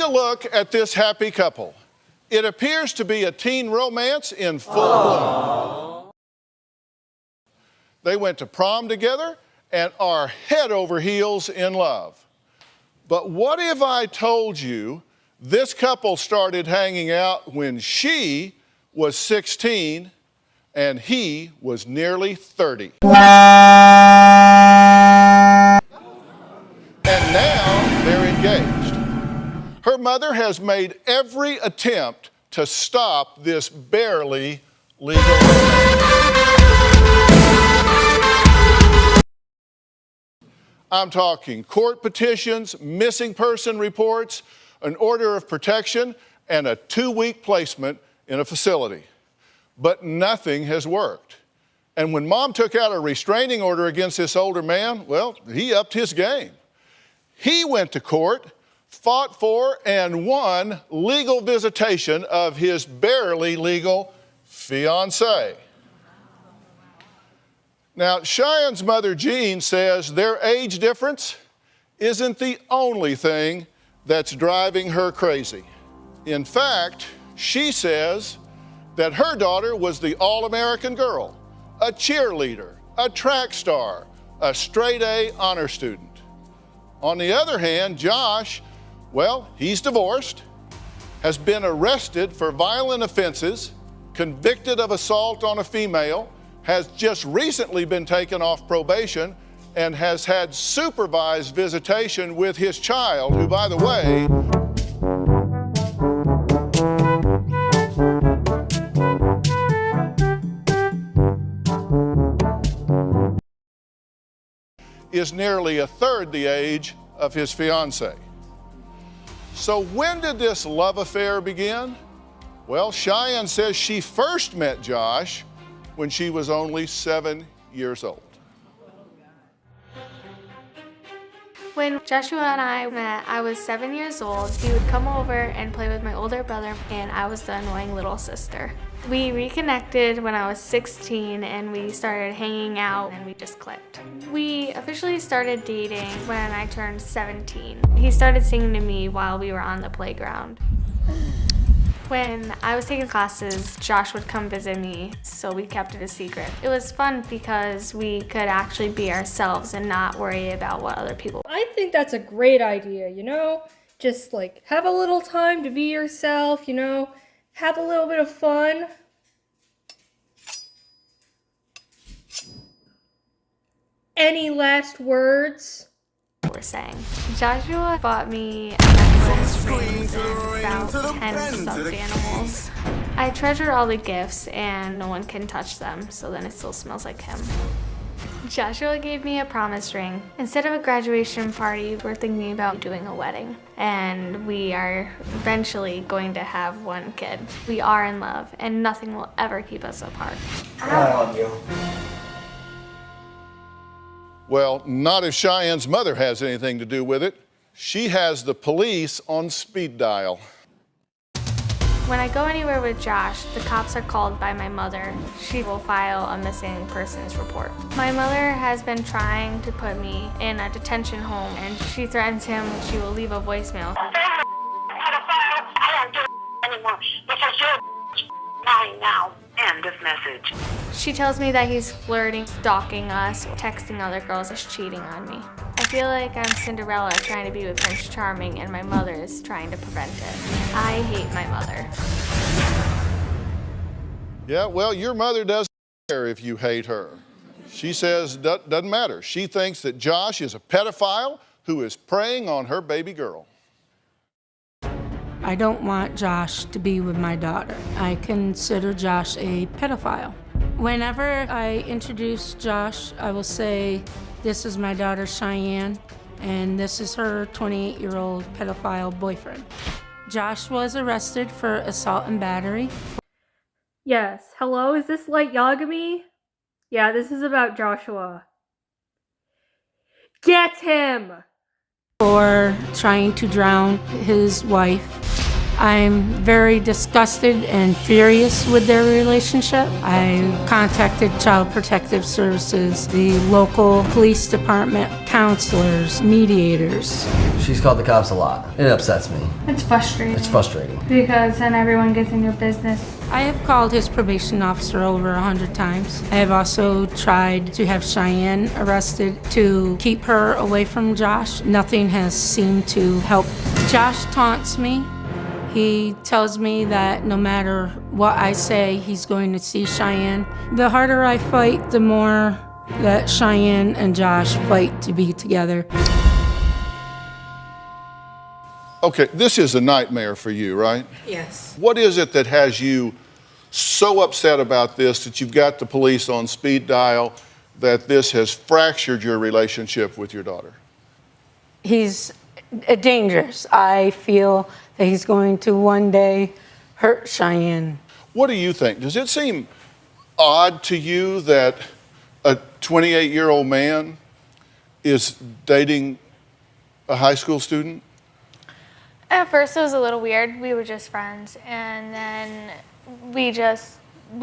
a look at this happy couple. It appears to be a teen romance in full bloom. They went to prom together and are head over heels in love. But what if I told you this couple started hanging out when she was 16 and he was nearly 30? And now they're engaged. Her mother has made every attempt to stop this barely legal romance. I'm talking court petitions, missing person reports, an order of protection, and a 2-week placement in a facility. But nothing has worked. And when Mom took out a restraining order against this older man, well, he upped his game. He went to court, fought for, and won legal visitation of his barely legal fiancée. Now, Cheyenne's mother, Jean, says their age difference isn't the only thing that's driving her crazy. In fact, she says that her daughter was the all-American girl, a cheerleader, a track star, a straight-A honor student. On the other hand, Josh, well, he's divorced, has been arrested for violent offenses, convicted of assault on a female, has just recently been taken off probation, and has had supervised visitation with his child, who, by the way, is nearly a third the age of his fiancée. So when did this love affair begin? Well, Cheyenne says she first met Josh when she was only 7 years old. When Joshua and I met, I was 7 years old. He would come over and play with my older brother, and I was the annoying little sister. We reconnected when I was 16, and we started hanging out, and we just clicked. We officially started dating when I turned 17. He started singing to me while we were on the playground. When I was taking classes, Josh would come visit me, so we kept it a secret. It was fun because we could actually be ourselves and not worry about what other people. I think that's a great idea, you know? Just like have a little time to be yourself, you know? Have a little bit of fun. Any last words? Were saying. Joshua bought me a necklace, rings, and about 10 stuffed animals. I treasure all the gifts and no one can touch them, so then it still smells like him. Joshua gave me a promise ring. Instead of a graduation party, we're thinking about doing a wedding. And we are eventually going to have one kid. We are in love and nothing will ever keep us apart. I love you. Well, not if Cheyenne's mother has anything to do with it. She has the police on speed dial. When I go anywhere with Josh, the cops are called by my mother. She will file a missing persons report. My mother has been trying to put me in a detention home, and she threatens him she will leave a voicemail. I don't do anymore because you're mine now. End of message. She tells me that he's flirting, stalking us, texting other girls, is cheating on me. I feel like I'm Cinderella trying to be with Prince Charming and my mother is trying to prevent it. I hate my mother. Yeah, well, your mother doesn't care if you hate her. She says doesn't matter. She thinks that Josh is a pedophile who is preying on her baby girl. I don't want Josh to be with my daughter. I consider Josh a pedophile. Whenever I introduce Josh, I will say, this is my daughter Cheyenne, and this is her 28-year-old pedophile boyfriend. Josh was arrested for assault and battery. Yes, hello, is this Light Yagami? Yeah, this is about Joshua. Get him! For trying to drown his wife. I'm very disgusted and furious with their relationship. I contacted Child Protective Services, the local police department, counselors, mediators. She's called the cops a lot. It upsets me. It's frustrating. It's frustrating. Because then everyone gets in your business. I have called his probation officer over 100 times. I have also tried to have Cheyenne arrested to keep her away from Josh. Nothing has seemed to help. Josh taunts me. He tells me that no matter what I say, he's going to see Cheyenne. The harder I fight, the more that Cheyenne and Josh fight to be together. Okay, this is a nightmare for you, right? Yes. What is it that has you so upset about this that you've got the police on speed dial, that this has fractured your relationship with your daughter? He's dangerous. I feel that he's going to one day hurt Cheyenne. What do you think? Does it seem odd to you that a 28-year-old man is dating a high school student? At first it was a little weird. We were just friends, and then we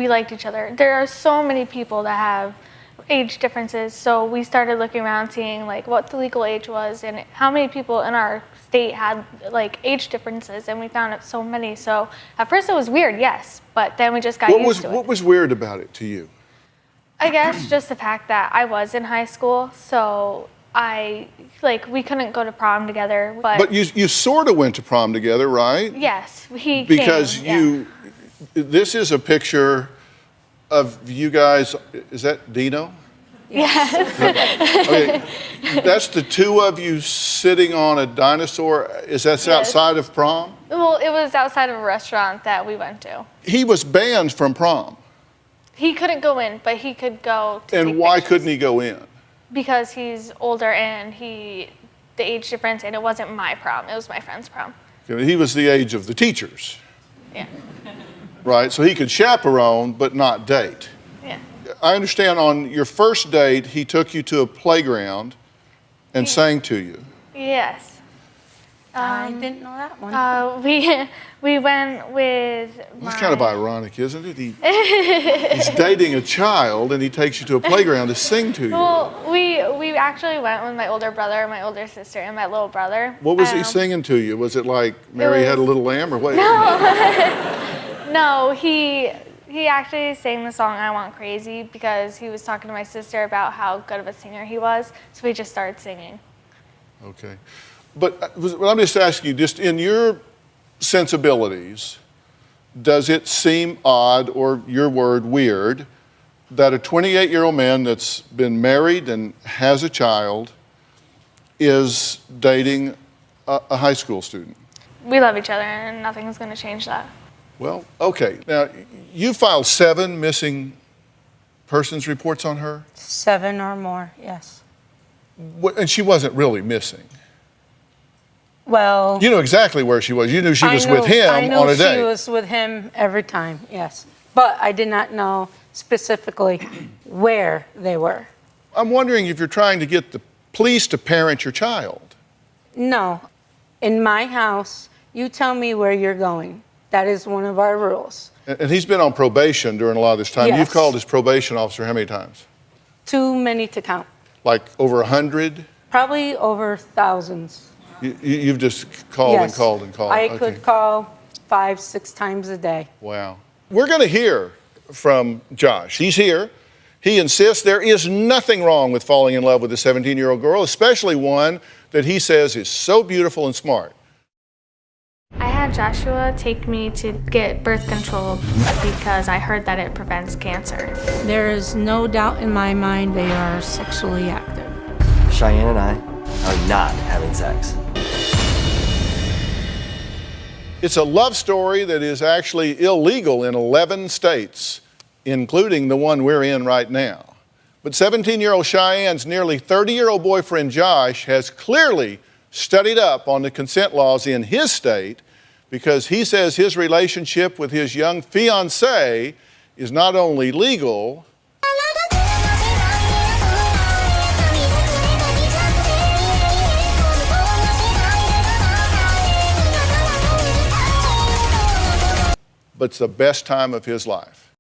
liked each other. There are so many people that have age differences, so we started looking around seeing like what the legal age was and how many people in our state had like age differences, and we found out so many. So at first it was weird, yes, but then we just got used to it. What was weird about it to you? I guess just the fact that I was in high school, so we couldn't go to prom together. But you sort of went to prom together, right? Yes, he Because came, this is a picture of you guys. Is that Dino? Yes. Okay, that's the two of you sitting on a dinosaur. Is that outside of prom? Well, it was outside of a restaurant that we went to. He was banned from prom. He couldn't go in, but he could go to And take why pictures. couldn't he go in? Because he's older and the age difference, and it wasn't my prom, it was my friend's prom. He was the age of the teachers, Yeah. right? So he could chaperone, but not date. Yeah. I understand on your first date, he took you to a playground and sang to you. Yes. I didn't know that one. We went with That's kind of ironic, isn't it? He's dating a child and he takes you to a playground to sing to you. Well, we actually went with my older brother, my older sister, and my little brother. What was he singing to you? Was it like Mary Had a Little Lamb or what? No, he actually sang the song I Want Crazy because he was talking to my sister about how good of a singer he was, so we just started singing. Okay. But I'm just asking you, just in your sensibilities, does it seem odd, or your word, weird, that a 28-year-old man that's been married and has a child is dating a high school student? We love each other, and nothing's going to change that. Well, okay. Now, you filed 7 missing persons reports on her, 7 or more, yes. and she wasn't really missing. Well, You know exactly where she was. You knew she was with him I know on a she date. was with him every time, yes. But I did not know specifically where they were. I'm wondering if you're trying to get the police to parent your child. No. In my house, you tell me where you're going. That is one of our rules. And he's been on probation during a lot of this time. Yes. You've called his probation officer how many times? Too many to count. Like over 100? Probably over thousands. You've just called Yes. and called and called. I Okay. could call 5, 6 times a day. Wow. We're going to hear from Josh. He's here. He insists there is nothing wrong with falling in love with a 17-year-old girl, especially one that he says is so beautiful and smart. I had Joshua take me to get birth control because I heard that it prevents cancer. There is no doubt in my mind they are sexually active. Cheyenne and I are not having sex. It's a love story that is actually illegal in 11 states, including the one we're in right now. But 17-year-old Cheyenne's nearly 30-year-old boyfriend Josh has clearly studied up on the consent laws in his state, because he says his relationship with his young fiancée is not only legal, but it's the best time of his life.